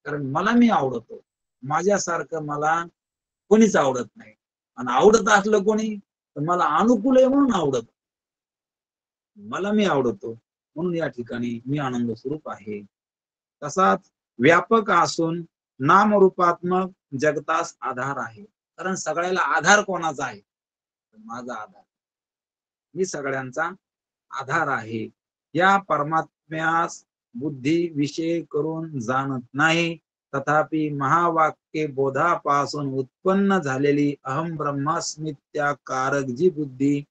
कारण मला मी आवडतो, माझ्यासारखं मला कोणीच आवडत नाही. आणि आवडत असलं कोणी तर मला अनुकूल आहे म्हणून आवडत. मला मी आवडतो, म्हणून या ठिकाणी मी आनंद स्वरूप आहे. तसाच व्यापक असून नामरूपात्मक जगतास आधार आहे. कारण सगळ्याला आधार कोणाचा आहे? माझा आधार. मी सगळ्यांचा आधार आहे. या परमात्म्यास बुद्धी विषय करून जाणत नाही, तथापि महावाक्य बोधापासून उत्पन्न झालेली अहम ब्रह्मास्मित्याकारक जी बुद्धी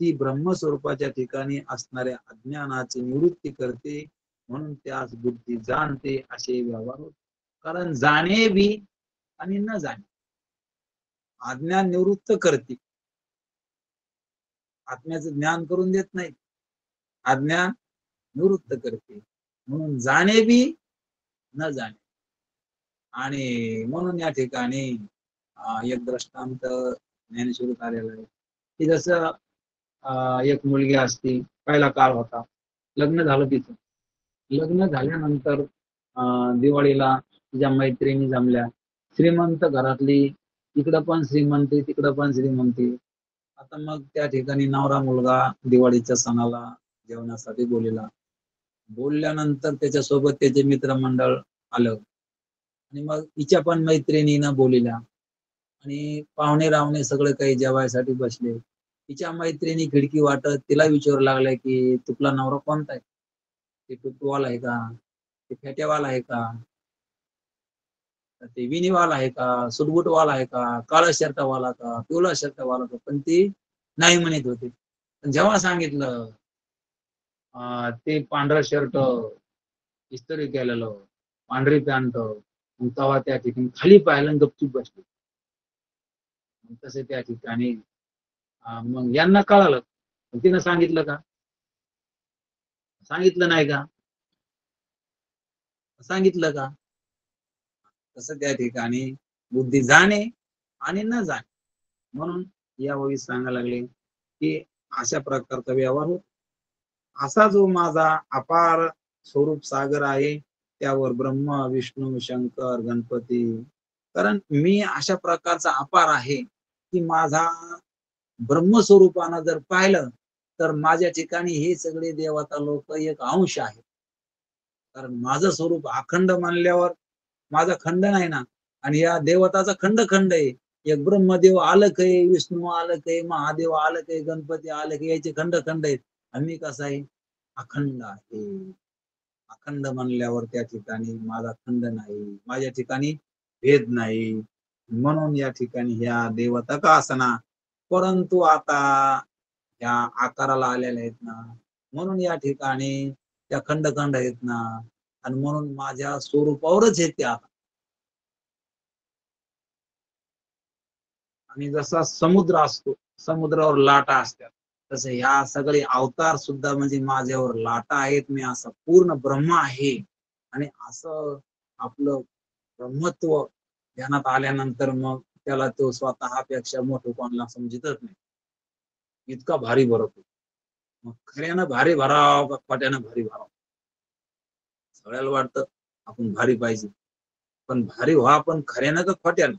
ती ब्रह्मस्वरूपाच्या ठिकाणी असणाऱ्या अज्ञानाची निवृत्ती करते. म्हणून त्यास बुद्धी जाणते असे व्यवहार होते. कारण जाणे बी आणि न जाणे, अज्ञान निवृत्त करते, आत्म्याचं ज्ञान करून देत नाही, अज्ञान निवृत्त करते. म्हणून जाणे बी न जाणे. आणि म्हणून या ठिकाणी एक दृष्टांत ज्ञानेश्वरीत आलेला आहे की जसं एक मुलगी असती, पहिला काळ होता, लग्न झालं तिचं. लग्न झाल्यानंतर दिवाळीला तिच्या मैत्रिणी जमल्या, श्रीमंत घरातली, इकडं पण श्रीमंती तिकडं पण श्रीमंती. आता मग त्या ठिकाणी नवरा मुलगा दिवाळीच्या सणाला जेवणासाठी बोलला. बोलल्यानंतर त्याच्यासोबत त्याचे मित्रमंडळ आलं, आणि मग तिच्या पण मैत्रिणीनं बोलिल्या, आणि पाहुणे रावणे सगळे काही जेवायसाठी बसले. तिच्या मैत्रिणी खिडकी वाटत तिला विचारू लागल्या की तुला नवरा कोणता आहे? ते टुटूवाला आहे का? ते फेट्यावाला आहे का? ते विनीवाला आहे का? सुटबुटवाला आहे का? काळा शर्टवाला का? पिवळा शर्टवाला का? पण ती नाही म्हणत होती. पण जेव्हा सांगितलं ते पांढरा शर्ट इस्त्री केलेलं, पांढरी पॅन्ट, तेव्हा त्या ठिकाणी खाली पाहिलं, गपचूप बसली. तसे त्या ठिकाणी मग यांना कळालं, तिनं सांगितलं का? सांगितलं नाही का? सांगितलं का? तसं त्या ठिकाणी बुद्धी जाणे आणि न जाणे. म्हणून या ओळी सांगायला लागले की अशा प्रकारचा व्यवहार होतो. असा जो माझा अपार स्वरूप सागर आहे, त्यावर ब्रह्मा विष्णू शंकर गणपती, कारण मी अशा प्रकारचा अपार आहे की माझा ब्रह्मस्वरूपानं जर पाहिलं तर माझ्या ठिकाणी हे सगळे देवता लोक एक अंश आहे. कारण माझं स्वरूप अखंड मानल्यावर माझा खंड नाही ना. आणि या देवताचा खंड खंड आहे. एक ब्रह्मदेव अलग आहे, विष्णू अलग आहे, महादेव अलग आहे, गणपती अलग आहे, याचे खंड खंड आहेत. आणि मी कसा आहे? अखंड आहे. अखंड म्हणल्यावर त्या ठिकाणी माझा खंड नाही, माझ्या ठिकाणी भेद नाही. म्हणून या ठिकाणी ह्या देवता का असना, परंतु आता या आकाराला आलेल्या आहेत ना, म्हणून या ठिकाणी त्या खंड खंड आहेत ना, आणि म्हणून माझ्या स्वरूपावरच येते आता. आणि जसा समुद्र असतो, समुद्रावर लाटा असतात, तसे ह्या सगळे अवतार सुद्धा म्हणजे माझ्यावर लाटा आहेत. मी असं पूर्ण ब्रह्म आहे. आणि असं आपलं ब्रह्मत्व ध्यानात आल्यानंतर मग त्याला तो स्वतःपेक्षा मोठं कोणाला समजतच नाही. इतका भारी भरतो. मग खऱ्यानं भारी भराव का खोट्यानं भारी भराव? सगळ्याला वाटतं आपण भारी पाहिजे, पण भारी व्हा आपण खऱ्यानं का खोट्यानं?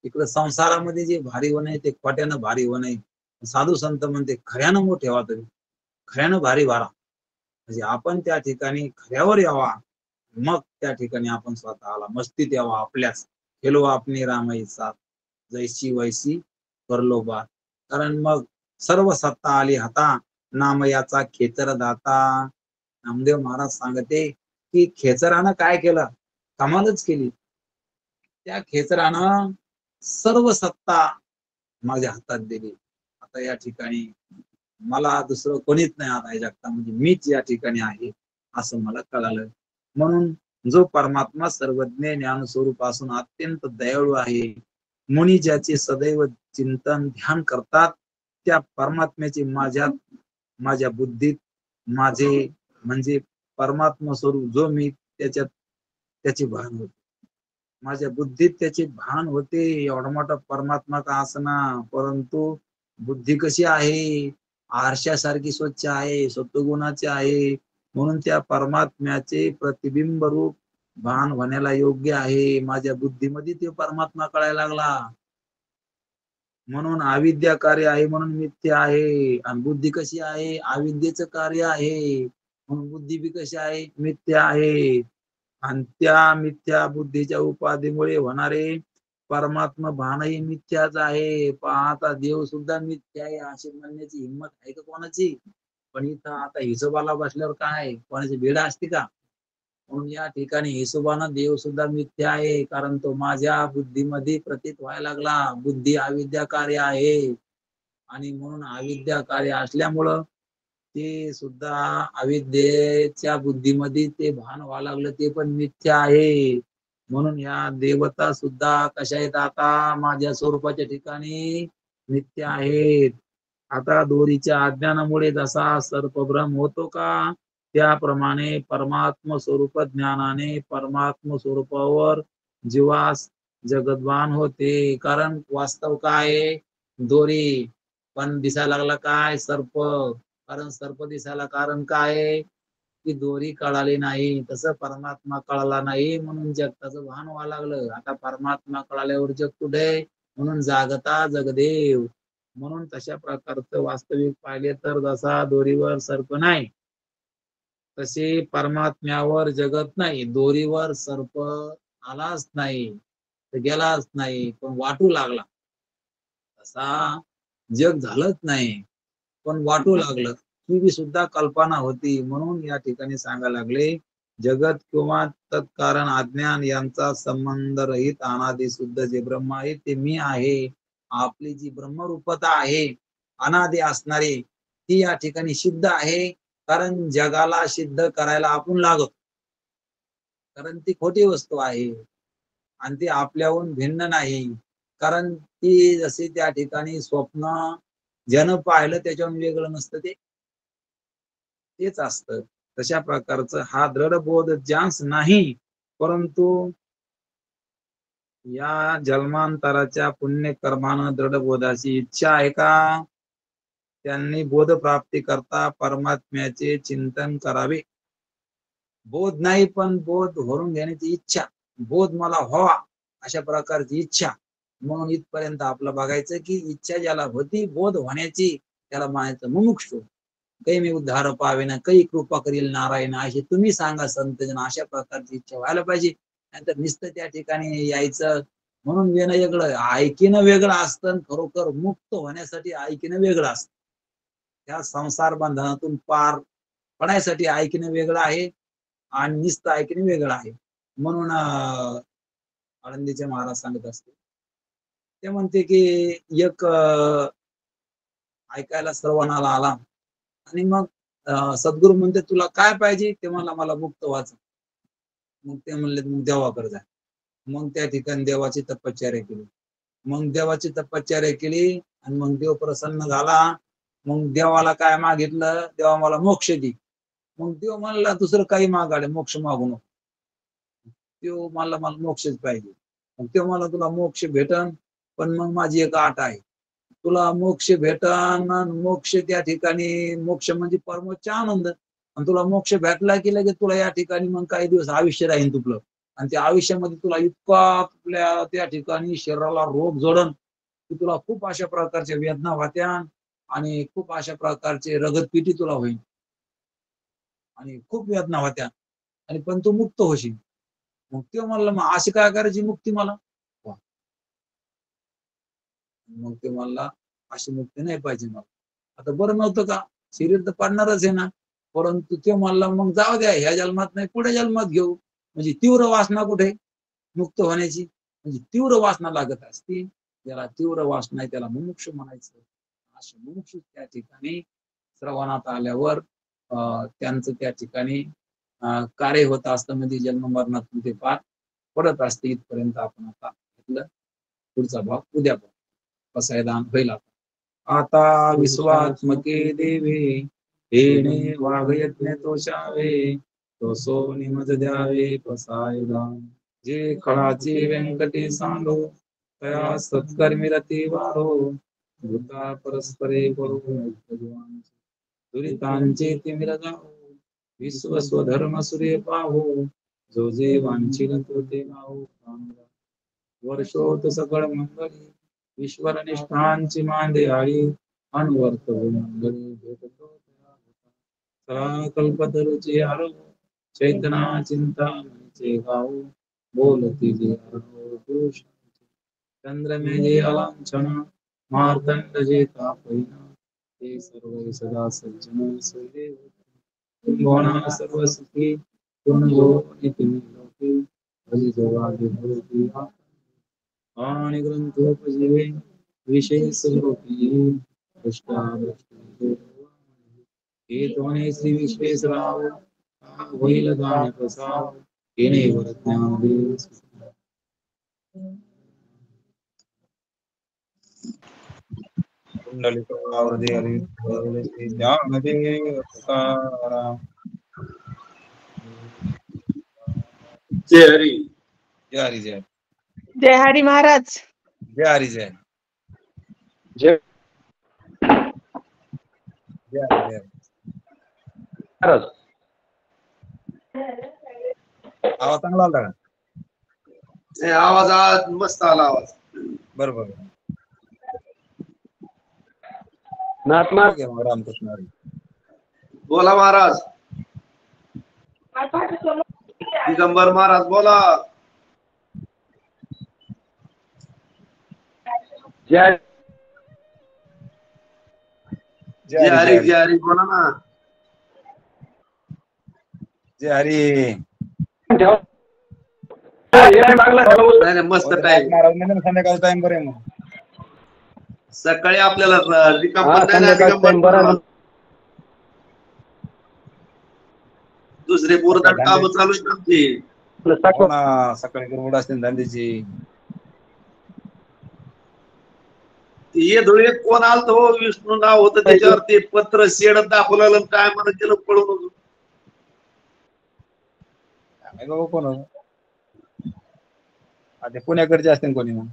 इकडे संसारामध्ये जे भारी होणे ते खोट्यानं भारी होणे. साधू संत म्हणते खऱ्यानं मोठे व्हा, तुम्ही खऱ्यानं भारी भरा. म्हणजे आपण त्या ठिकाणी खऱ्यावर यावा. मग त्या ठिकाणी आपण स्वतःला मस्तीत यावा. आपल्याच खेलो आपणी रामाई साथ, जैसी वैसी करलो बात. कारण मग सर्व सत्ता आली हाता, नाम याचा खेचर दाता. नामदेव महाराज सांगते की खेचरानं काय केलं? कमालच केली. त्या खेचरानं सर्व सत्ता माझ्या हातात दिली. आता या ठिकाणी मला दुसरं कोणीच नाही आता या जगतामध्ये, मीच या ठिकाणी आहे असं मला कळालं. म्हणून जो परमात्मा सर्वज्ञ ज्ञान स्वरूप असून अत्यंत दयाळू आहे, मुनी ज्याचे सदैव चिंतन ध्यान करतात, त्या परमात्म्याचे माझ्या बुद्धीत माझे म्हणजे परमात्मा स्वरूप जो मी त्याच्यात त्याचे भान होते. माझ्या बुद्धीत त्याचे भान होते. एवढा मोठा परमात्मा का असना, परंतु बुद्धी कशी आहे? आरशासारखी स्वच्छ आहे, सत्वगुणाची आहे. म्हणून त्या परमात्म्याचे प्रतिबिंब रूप भान होण्याला योग्य आहे. माझ्या बुद्धीमध्ये ते परमात्मा कळायला लागला. म्हणून अविद्या कार्य आहे म्हणून मिथ्या आहे. आणि बुद्धी कशी आहे? अविद्येचं कार्य आहे म्हणून बुद्धी बी कशी आहे? मिथ्या आहे. आणि त्या मिथ्या बुद्धीच्या उपाधीमुळे होणारे परमात्मा भानही मिथ्याच आहे. पाहता देव सुद्धा मिथ्या आहे अशी म्हणण्याची हिंमत आहे का कोणाची? पण इथं आता हिशोबाला बसल्यावर काय कोणाची भेड असते का? म्हणून या ठिकाणी हिशोबानं देव सुद्धा मिथ्या आहे. कारण तो माझ्या बुद्धीमध्ये प्रतीत व्हायला लागला. बुद्धी अविद्या कार्य आहे. आणि म्हणून अविद्या कार्य असल्यामुळं ते सुद्धा अविद्येच्या बुद्धीमध्ये ते भान व्हायला लागलं, ते पण मिथ्या आहे. म्हणून या देवता सुद्धा कशा आहेत? आता माझ्या स्वरूपाच्या ठिकाणी मिथ्या आहेत. आता दोरीच्या अज्ञानामुळे जसा सर्पभ्रम होतो का, त्याप्रमाणे परमात्म स्वरूप ज्ञानाने परमात्म स्वरूपावर जीवास जगतभान होते. कारण वास्तव काय? दोरी. पण दिसायला लागला काय? सर्प. कारण सर्प दिसायला कारण काय? की दोरी कळाली नाही. तसं परमात्मा कळाला नाही म्हणून जगताचं भान व्हायला लागलं. आता परमात्मा कळाल्यावर जग कुठे? म्हणून जागता जगदेव. म्हणून तशा प्रकारचं वास्तविक पाहिले तर जसा दोरीवर सर्प नाही, तसे परमात्म्यावर जगत नाही. दोरीवर सर्प आलाच नाही, गेलाच नाही, पण वाटू लागला. तसा जग झालंच नाही, पण वाटू लागलं. ही सुद्धा कल्पना होती. म्हणून या ठिकाणी सांगायला लागले, जगत किंवा तत्कारण अज्ञान यांचा संबंध रहित अनादि शुद्ध जे ब्रह्म आहे ते मी आहे. आपली जी ब्रह्मरूपता आहे अनादि असणारी, ती या ठिकाणी सिद्ध आहे. कारण जगाला सिद्ध करायला आपण लागतो, कारण ती खोटी वस्तू आहे आणि ती आपल्याहून भिन्न नाही. कारण ती जशी त्या ठिकाणी स्वप्न ज्यानं पाहिलं त्याच्याहून वेगळं नसतं, ते तेच असतं. तशा प्रकारचं हा दृढबोध ज्यांस नाही, परंतु या जन्मांतराच्या पुण्यकर्मानं दृढबोधाची इच्छा आहे का, त्यांनी बोध प्राप्ती करता परमात्म्याचे चिंतन करावे. बोध नाही पण बोध भरून घेण्याची इच्छा, बोध मला व्हावा अशा प्रकारची इच्छा. म्हणून इथपर्यंत आपलं बघायचं की इच्छा ज्याला होती बोध होण्याची, त्याला म्हणायचं मुमुक्षु. काही मी उद्धार पावेना, काही कृपा करील नारायण, अशी तुम्ही सांगा संतजन. अशा प्रकारची इच्छा व्हायला पाहिजे. नाहीतर नुसतं त्या ठिकाणी यायचं म्हणून येणं वेगळं, ऐकीनं वेगळं असतं, खरोखर मुक्त होण्यासाठी ऐकीनं वेगळं असतं. त्या संसार बंधनातून पार पडायसाठी ऐकणं वेगळं आहे आणि नुसतं ऐकणं वेगळं आहे. म्हणून आळंदीचे महाराज सांगत असते, ते म्हणते की एक ऐकायला श्रवणाला आला आणि मग सद्गुरू म्हणते तुला काय पाहिजे, ते म्हणला मला मुक्त व्हायचं. मग ते म्हणले मग देवाकडे जा. मग त्या ठिकाणी देवाची तपश्चर्या केली. मग देवाची तपश्चर्या केली आणि मग देव प्रसन्न झाला. मग देवाला काय मागितलं, देवा मला मोक्ष दे. मग देव म्हणला दुसरं काही मागाडे, मोक्ष मागू नको. देव मला मोक्षच पाहिजे. मग ते मला तुला मोक्ष भेटन, पण मग माझी एक अट आहे. तुला मोक्ष भेटन, मोक्ष त्या ठिकाणी मोक्ष म्हणजे परमोच्च आनंद. आणि तुला मोक्ष भेटला की लगेच तुला या ठिकाणी मग काही दिवस आयुष्य राहील तुपलं. आणि त्या आयुष्यामध्ये तुला इतका आपल्या त्या ठिकाणी शरीराला रोग जोडन की तुला खूप अशा प्रकारच्या वेदना होत्या आणि खूप अशा प्रकारचे रगतपिटी तुला होईल आणि खूप वेदना होत्या आणि पण तू मुक्त होशील. मग ते म्हणलं मग अशी काय करायची मुक्ती मला. मग ते म्हणला अशी मुक्ती नाही पाहिजे मला. आता बरं नव्हतं का, शरीर तर पडणारच आहे ना. परंतु ते म्हणला मग जाऊ द्या, ह्या जन्मात नाही पुढे जन्मात घेऊ. म्हणजे तीव्र वासना कुठे मुक्त होण्याची, म्हणजे तीव्र वासना लागत असते. ज्याला तीव्र वासना आहे त्याला मुमुक्ष म्हणायचं. असे मुमुक्ष त्या ठिकाणी श्रवणात आल्यावर त्यांचं त्या ठिकाणी कार्य होत असतं. म्हणजे जन्म मरणातून ते पार पडत असते. इथपर्यंत आपण आता घेतलं. पुढचा भाग उद्या कसा आहे दान होईल. आता विश्वात्मके देवे येणे वाघयज्ञ तोषावे, तो सोनी मज द्यावे पसाय दान. जे खळाची व्यंकटे सांडो तया सत्कर्मी रती वाढो, भूता परस्परे करू दुरितांचे तिमिर जाओ, विश्व स्वधर्म सूर्य पाहो, जो जे वांछिल तो ते नाहो. वर्षोत सकळ मंगली ईश्वर निष्ठांची मांदे आळी, अनवर्त मंगली भेटतो कल्पतरुची आरो, चैतना चिंता म्हणजे गाऊ, बोलती जे पुरुष चंद्र में जे अलांछना, मार्तंड जे तापैना, ते सर्व सदा सज्जन सुदेव गुणा सर्व सुखी गुणगो नितिन लोकी, हरि जोगादि भूती आणि ग्रंथोपजीवे विषय स्वरूपी दृष्टादृष्टी हेतोने श्री विश्वेश्वराव होईल दान प्रसाद येणे वर ज्ञान देव. कुंडलिकावरती हरी श्री ज्ञानदेव तुकाराम. जय हरी. जय हरी. जय जय हरी महाराज. जय हरी. जय जय जय जय महाराज. आवाज चांगला आला का? आवाज आज मस्त आला आवाज. बरोबर. महात्मा रामकृष्ण हरी. बोला महाराज. दिगंबर महाराज बोला. जय जय हरी. जय हरी बोला ना. जय हरी. नाही मस्त टाइम. संध्याकाळ टाइम बरे मग. सकाळी आपल्याला दुसरे पूर्ण काम चालू शकते. सकाळी गडबड असते धंद्याची. ये धुळे कोण आलत हो, विष्णू नाव होतं त्याच्यावर ते पत्र शेडत दाखवलं काय म्हणत गेलं पळून. कोण आता पुण्याकडचे असते कोणी मग.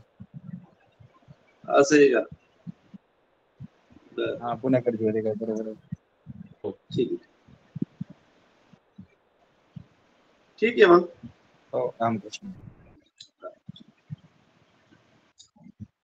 असं आहे का? हा पुण्याकडचे होते काय. बरोबर. ठीक आहे. ठीक आहे मग. हो रामकृष्ण.